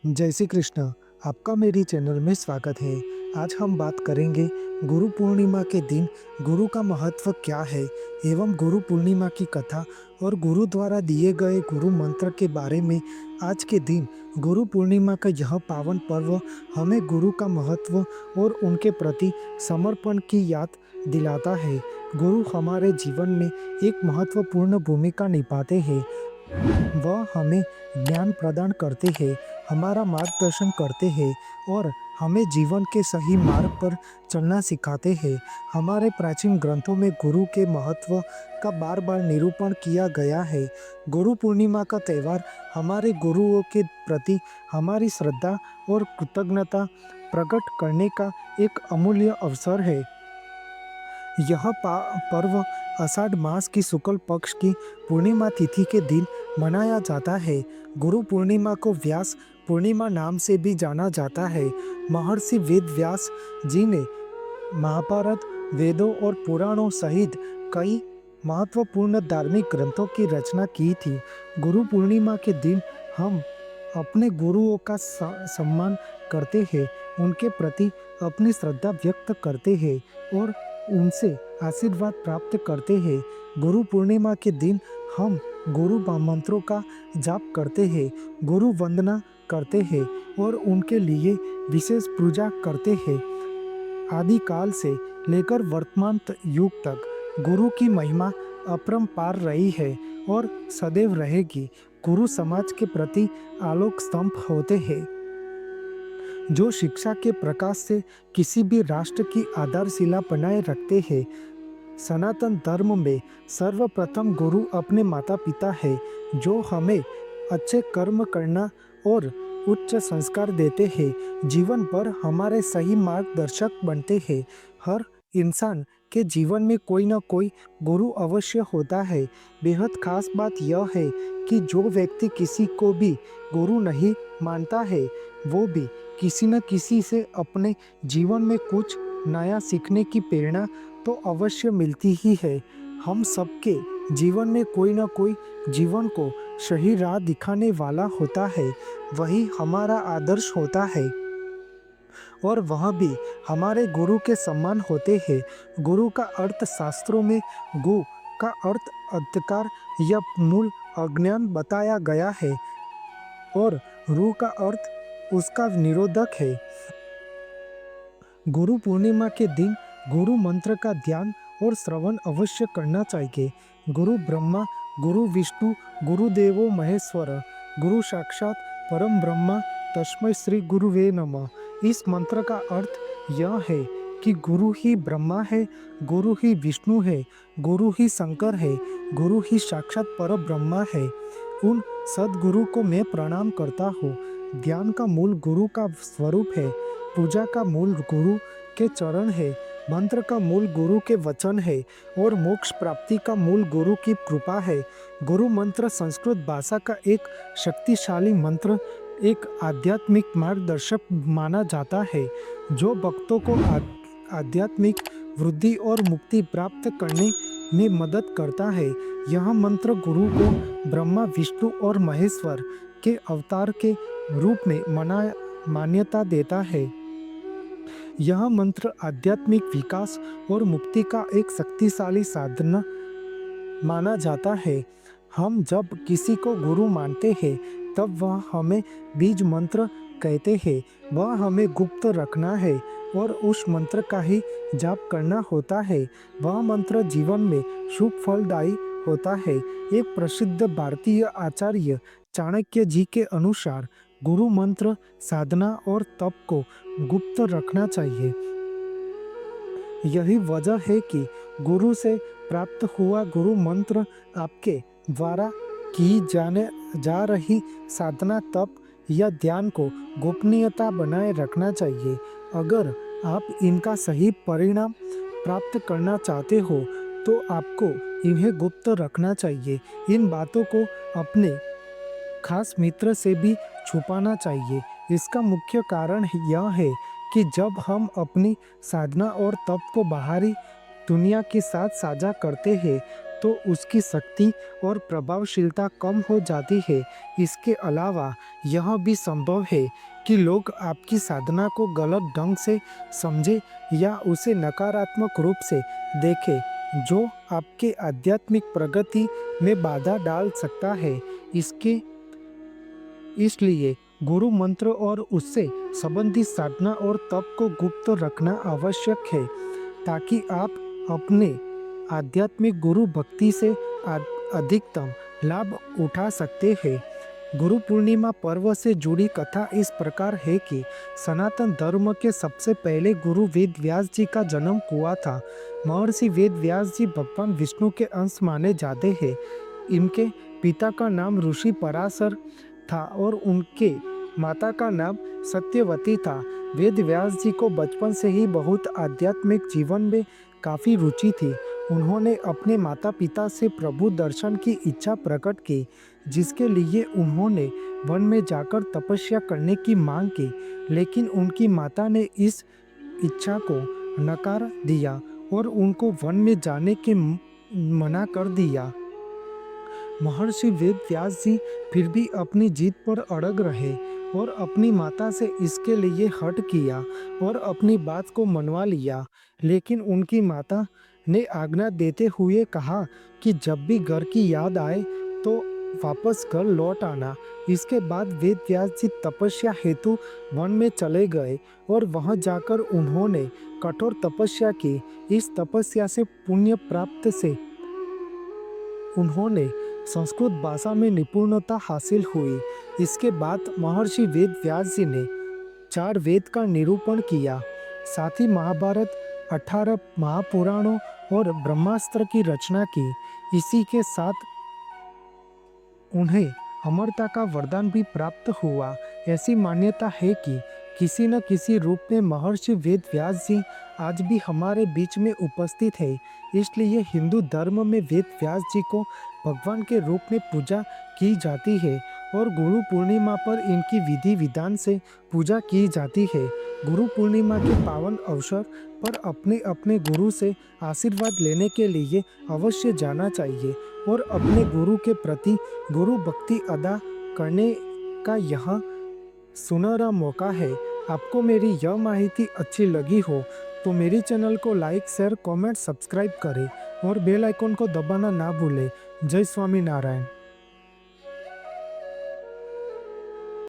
जय श्री कृष्ण। आपका मेरी चैनल में स्वागत है। आज हम बात करेंगे गुरु पूर्णिमा के दिन गुरु का महत्व क्या है एवं गुरु पूर्णिमा की कथा और गुरु द्वारा दिए गए गुरु मंत्र के बारे में। आज के दिन गुरु पूर्णिमा का यह पावन पर्व हमें गुरु का महत्व और उनके प्रति समर्पण की याद दिलाता है। गुरु हमारे जीवन में एक महत्वपूर्ण भूमिका निभाते हैं। वह हमें ज्ञान प्रदान करते हैं, हमारा मार्गदर्शन करते हैं और हमें जीवन के सही मार्ग पर चलना सिखाते हैं। हमारे प्राचीन ग्रंथों में गुरु के महत्व का बार बार निरूपण किया गया है। गुरु पूर्णिमा का त्यौहार हमारे गुरुओं के प्रति हमारी श्रद्धा और कृतज्ञता प्रकट करने का एक अमूल्य अवसर है। यह पर्व आषाढ़ मास की शुक्ल पक्ष की पूर्णिमा तिथि के दिन मनाया जाता है। गुरु पूर्णिमा को व्यास पूर्णिमा नाम से भी जाना जाता है। महर्षि वेद व्यास जी ने महाभारत, वेदों और पुराणों सहित कई महत्वपूर्ण धार्मिक ग्रंथों की रचना की थी। गुरु पूर्णिमा के दिन हम अपने गुरुओं का सम्मान करते हैं, उनके प्रति अपनी श्रद्धा व्यक्त करते हैं और उनसे आशीर्वाद प्राप्त करते हैं। गुरु पूर्णिमा के दिन हम गुरु मंत्रों का जाप करते हैं, गुरु वंदना करते हैं और उनके लिए विशेष पूजा करते हैं। आदिकाल से लेकर वर्तमान युग तक गुरु की महिमा अपरंपार रही है और सदैव रहेगी। गुरु समाज के प्रति आलोक स्तंभ होते हैं, जो शिक्षा के प्रकाश से किसी भी राष्ट्र की आधारशिला बनाए रखते हैं। सनातन धर्म में सर्वप्रथम गुरु अपने माता पिता है, जो हमें अच्छे कर्म करना और उच्च संस्कार देते हैं, जीवन भर हमारे सही मार्गदर्शक बनते हैं। हर इंसान के जीवन में कोई ना कोई गुरु अवश्य होता है। बेहद खास बात यह है कि जो व्यक्ति किसी को भी गुरु नहीं मानता है, वो भी किसी न किसी से अपने जीवन में कुछ नया सीखने की प्रेरणा तो अवश्य मिलती ही है। हम सबके जीवन में कोई ना कोई जीवन को सही राह दिखाने वाला होता है, वही हमारा आदर्श होता है और वह भी हमारे गुरु के समान होते हैं। गुरु का अर्थ शास्त्रों में गु का अर्थ अंधकार या मूल अज्ञान बताया गया है और रू का अर्थ उसका निरोधक है। गुरु पूर्णिमा के दिन गुरु मंत्र का ध्यान और श्रवण अवश्य करना चाहिए। गुरु ब्रह्मा, गुरु विष्णु, गुरुदेवो महेश्वर, गुरु साक्षात परम ब्रह्मा, तस्मै श्री गुरुवे नमः। इस मंत्र का अर्थ यह है कि गुरु ही ब्रह्मा है, गुरु ही विष्णु है, गुरु ही शंकर है, गुरु ही साक्षात पर ब्रह्मा है। उन सदगुरु को मैं प्रणाम करता हूँ। ध्यान का मूल गुरु का स्वरूप है, पूजा का मूल गुरु के चरण है, मंत्र का मूल गुरु के वचन है और मोक्ष प्राप्ति का मूल गुरु की कृपा है। गुरु मंत्र संस्कृत भाषा का एक शक्तिशाली मंत्र, एक आध्यात्मिक मार्गदर्शक माना जाता है, जो भक्तों को आध्यात्मिक वृद्धि और मुक्ति प्राप्त करने में मदद करता है। यह मंत्र गुरु को ब्रह्मा, विष्णु और महेश्वर के अवतार के रूप में मान्यता देता है। यह मंत्र आध्यात्मिक विकास और मुक्ति का एक शक्तिशाली साधन माना जाता है। हम जब किसी को गुरु मानते हैं, तब वह हमें बीज मंत्र कहते हैं। वह हमें गुप्त रखना है और उस मंत्र का ही जाप करना होता है। वह मंत्र जीवन में शुभ फलदायी होता है। एक प्रसिद्ध भारतीय आचार्य चाणक्य जी के अनुसार गुरु मंत्र साधना और तप को गुप्त रखना चाहिए। यही वजह है कि गुरु से प्राप्त हुआ गुरु मंत्र आपके द्वारा की जाने जा रही साधना, तप या ध्यान को गोपनीयता बनाए रखना चाहिए। अगर आप इनका सही परिणाम प्राप्त करना चाहते हो, तो आपको इन्हें गुप्त रखना चाहिए। इन बातों को अपने खास मित्र से भी छुपाना चाहिए। इसका मुख्य कारण यह है कि जब हम अपनी साधना और तप को बाहरी दुनिया के साथ साझा करते हैं, तो उसकी शक्ति और प्रभावशीलता कम हो जाती है। इसके अलावा यह भी संभव है कि लोग आपकी साधना को गलत ढंग से समझें या उसे नकारात्मक रूप से देखें, जो आपके आध्यात्मिक प्रगति में बाधा डाल सकता है। इसके इसलिए गुरु मंत्र और उससे संबंधित साधना और तप को गुप्त रखना आवश्यक है, ताकि आप अपने आध्यात्मिक गुरु भक्ति से अधिकतम लाभ उठा सकते हैं। गुरु पूर्णिमा पर्व से जुड़ी कथा इस प्रकार है कि सनातन धर्म के सबसे पहले गुरु वेद व्यास जी का जन्म हुआ था। महर्षि वेद व्यास जी भगवान विष्णु के अंश माने जाते हैं। इनके पिता का नाम ऋषि पराशर था और उनके माता का नाम सत्यवती था। वेद व्यास जी को बचपन से ही बहुत आध्यात्मिक जीवन में काफ़ी रुचि थी। उन्होंने अपने माता पिता से प्रभु दर्शन की इच्छा प्रकट की, जिसके लिए उन्होंने वन में जाकर तपस्या करने की मांग की, लेकिन उनकी माता ने इस इच्छा को नकार दिया और उनको वन में जाने के मना कर दिया। महर्षि वेद व्यास जी फिर भी अपनी जीत पर अड़ग रहे और अपनी माता से इसके लिए हट किया और अपनी बात को मनवा लिया। लेकिन उनकी माता ने आज्ञा देते हुए कहा कि जब भी घर की याद आए तो वापस घर लौट आना। इसके बाद वेद व्यास जी तपस्या हेतु वन में चले गए और वहां जाकर उन्होंने कठोर तपस्या की। इस तपस्या से पुण्य प्राप्त से उन्होंने संस्कृत भाषा में निपुणता हासिल हुई। इसके बाद महर्षि वेद व्यास जी ने 4 वेद का निरूपण किया, साथ ही महाभारत, 18 महापुराणों और ब्रह्मास्त्र की रचना की। इसी के साथ उन्हें अमरता का वरदान भी प्राप्त हुआ। ऐसी मान्यता है कि किसी न किसी रूप में महर्षि वेद व्यास जी आज भी हमारे बीच में उपस्थित है। इसलिए हिंदू धर्म में वेद व्यास जी को भगवान के रूप में पूजा की जाती है और गुरु पूर्णिमा पर इनकी विधि विधान से पूजा की जाती है। गुरु पूर्णिमा के पावन अवसर पर अपने अपने गुरु से आशीर्वाद लेने के लिए अवश्य जाना चाहिए और अपने गुरु के प्रति गुरु भक्ति अदा करने का यह सुनहरा मौका है। आपको मेरी यह माहिती अच्छी लगी हो तो मेरी चैनल को लाइक, शेयर, कमेंट, सब्सक्राइब करें और बेल आइकन को दबाना ना भूलें। जय स्वामी नारायण।